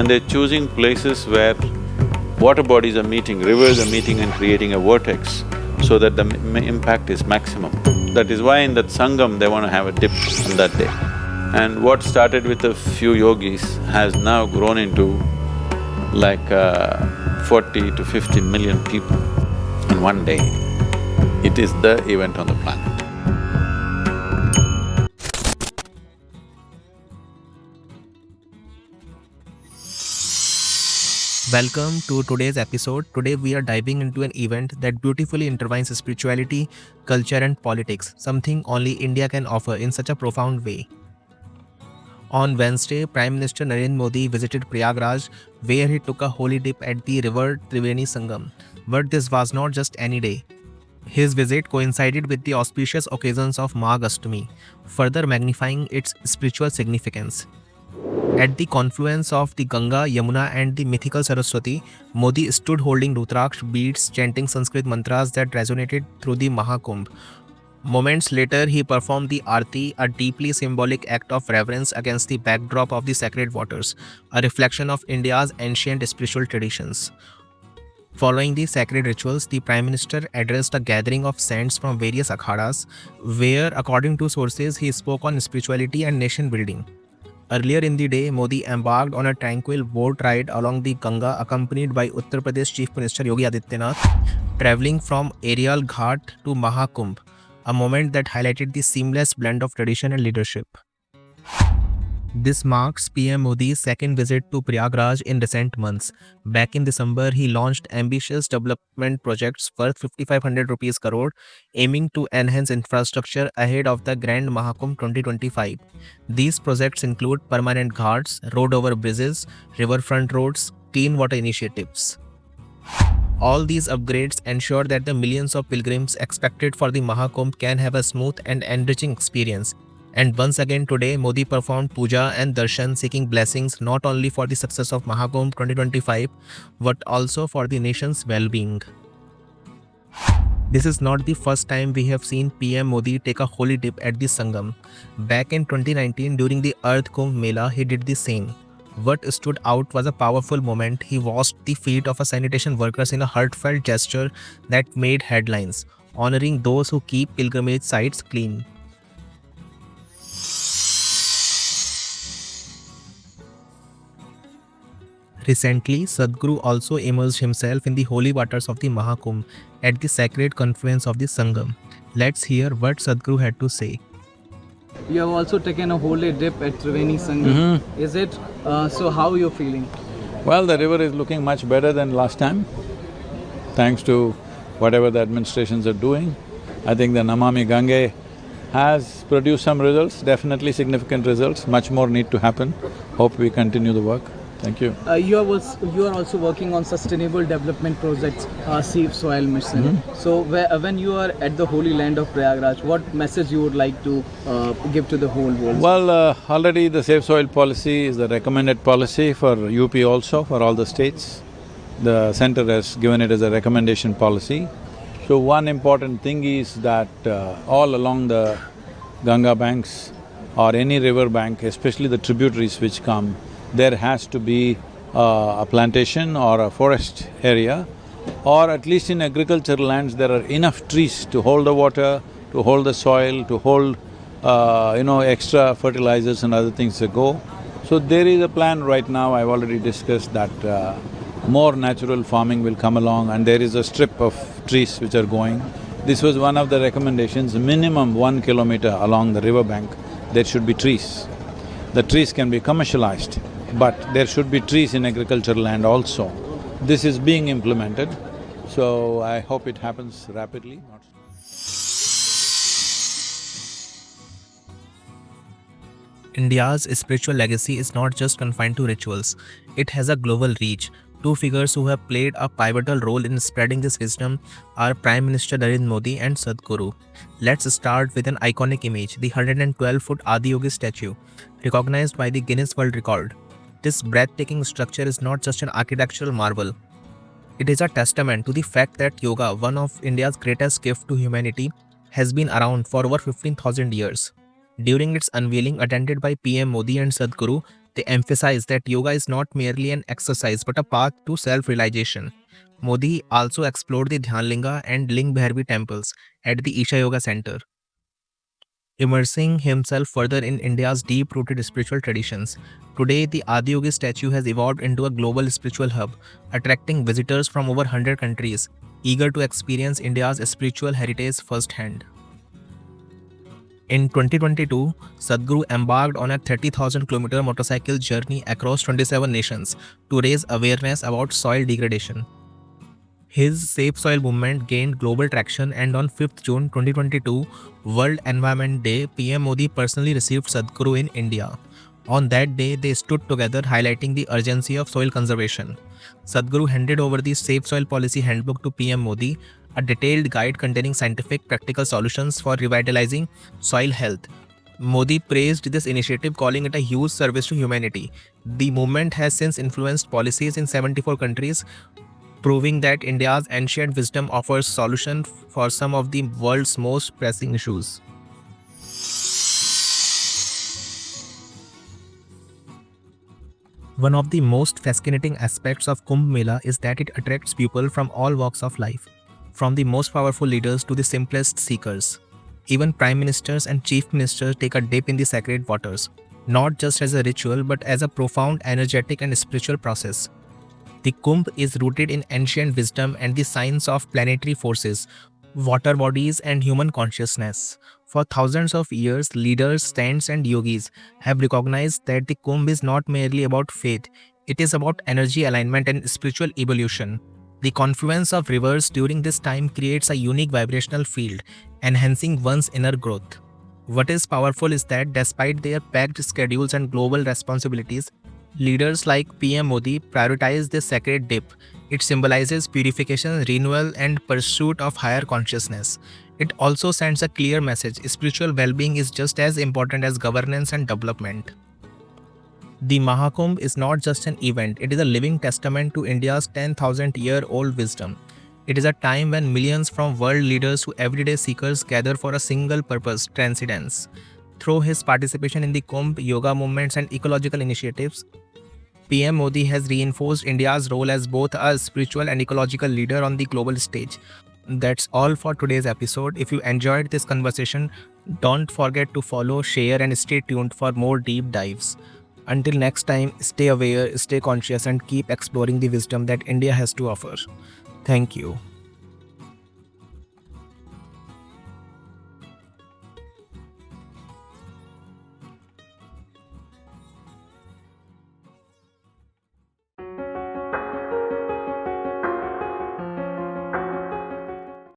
and they're choosing places where water bodies are meeting, rivers are meeting and creating a vortex so that the impact is maximum. That is why in that Sangam they want to have a dip on that day. And what started with a few yogis has now grown into like 40 to 50 million people in one day. It is the event on the planet. Welcome to today's episode. Today we are diving into an event that beautifully intertwines spirituality, culture and politics, something only India can offer in such a profound way. On Wednesday, Prime Minister Narendra Modi visited Prayagraj, where he took a holy dip at the river Triveni Sangam. But this was not just any day. His visit coincided with the auspicious occasions of Mahakumbh, further magnifying its spiritual significance. At the confluence of the Ganga, Yamuna and the mythical Saraswati, Modi stood holding Rudraksh beads, chanting Sanskrit mantras that resonated through the Mahakumbh. Moments later, he performed the Aarti, a deeply symbolic act of reverence against the backdrop of the sacred waters, a reflection of India's ancient spiritual traditions. Following the sacred rituals, the Prime Minister addressed a gathering of saints from various akhadas, where, according to sources, he spoke on spirituality and nation building. Earlier in the day, Modi embarked on a tranquil boat ride along the Ganga accompanied by Uttar Pradesh Chief Minister Yogi Adityanath, travelling from Aerial Ghat to Mahakumbh, a moment that highlighted the seamless blend of tradition and leadership. This marks PM Modi's second visit to Prayagraj in recent months. Back in December, he launched ambitious development projects worth 5,500 rupees crore, aiming to enhance infrastructure ahead of the Grand Mahakumbh 2025. These projects include permanent ghats, road over bridges, riverfront roads, clean water initiatives. All these upgrades ensure that the millions of pilgrims expected for the Mahakumbh can have a smooth and enriching experience. And once again today, Modi performed puja and darshan, seeking blessings not only for the success of Mahakumbh 2025 but also for the nation's well-being. This is not the first time we have seen PM Modi take a holy dip at the Sangam. Back in 2019 during the Kumbh Mela, he did the same. What stood out was a powerful moment. He washed the feet of a sanitation workers in a heartfelt gesture that made headlines, honoring those who keep pilgrimage sites clean. Recently, Sadhguru also immersed himself in the holy waters of the Mahakumbh at the sacred confluence of the Sangam. Let's hear what Sadhguru had to say. You have also taken a holy dip at Triveni Sangam. Is it? So how are you feeling? Well, the river is looking much better than last time, thanks to whatever the administrations are doing. I think the Namami Gange has produced some results, definitely significant results. Much more need to happen. Hope we continue the work. Thank you. You are also working on sustainable development projects, Safe Soil Mission. So when you are at the holy land of Prayagraj, what message you would like to give to the whole world? Well, already the safe soil policy is the recommended policy for UP also, for all the states. The center has given it as a recommendation policy. So one important thing is that all along the Ganga banks or any river bank, especially the tributaries which come, there has to be a plantation or a forest area, or at least in agricultural lands there are enough trees to hold the water, to hold the soil, to hold extra fertilizers and other things that go. So there is a plan right now, I've already discussed that more natural farming will come along and there is a strip of trees which are going. This was one of the recommendations, minimum 1 kilometer along the river bank, there should be trees. The trees can be commercialized, but there should be trees in agricultural land also. This is being implemented, so I hope it happens rapidly. India's spiritual legacy is not just confined to rituals, it has a global reach. Two figures who have played a pivotal role in spreading this wisdom are Prime Minister Narendra Modi and Sadhguru. Let's start with an iconic image, the 112-foot Adiyogi statue, recognized by the Guinness World Record. This breathtaking structure is not just an architectural marvel. It is a testament to the fact that yoga, one of India's greatest gifts to humanity, has been around for over 15,000 years. During its unveiling, attended by PM Modi and Sadhguru, They emphasize that yoga is not merely an exercise but a path to self-realization. Modi also explored the Dhyanlinga and Ling Bhairavi temples at the Isha Yoga Center, immersing himself further in India's deep-rooted spiritual traditions. Today, the Adiyogi statue has evolved into a global spiritual hub, attracting visitors from over 100 countries, eager to experience India's spiritual heritage firsthand. In 2022, Sadhguru embarked on a 30,000-kilometer motorcycle journey across 27 nations to raise awareness about soil degradation. His Safe Soil movement gained global traction, and on 5th June 2022, World Environment Day, PM Modi personally received Sadhguru in India. On that day, they stood together highlighting the urgency of soil conservation. Sadhguru handed over the Safe Soil Policy Handbook to PM Modi, a detailed guide containing scientific, practical solutions for revitalizing soil health. Modi praised this initiative, calling it a huge service to humanity. The movement has since influenced policies in 74 countries, proving that India's ancient wisdom offers solutions for some of the world's most pressing issues. One of the most fascinating aspects of Kumbh Mela is that it attracts people from all walks of life, from the most powerful leaders to the simplest seekers. Even prime ministers and chief ministers take a dip in the sacred waters, not just as a ritual but as a profound energetic and spiritual process. The Kumbh is rooted in ancient wisdom and the science of planetary forces, water bodies, and human consciousness. For thousands of years, leaders, saints, and yogis have recognized that the Kumbh is not merely about faith, it is about energy alignment and spiritual evolution. The confluence of rivers during this time creates a unique vibrational field, enhancing one's inner growth. What is powerful is that despite their packed schedules and global responsibilities, leaders like PM Modi prioritize this sacred dip. It symbolizes purification, renewal, and pursuit of higher consciousness. It also sends a clear message: spiritual well-being is just as important as governance and development. The Mahakumbh is not just an event, it is a living testament to India's 10,000-year-old wisdom. It is a time when millions from world leaders to everyday seekers gather for a single purpose: transcendence. Through his participation in the Kumbh, yoga movements, and ecological initiatives, PM Modi has reinforced India's role as both a spiritual and ecological leader on the global stage. That's all for today's episode. If you enjoyed this conversation, don't forget to follow, share, and stay tuned for more deep dives. Until next time, stay aware, stay conscious, and keep exploring the wisdom that India has to offer. Thank you.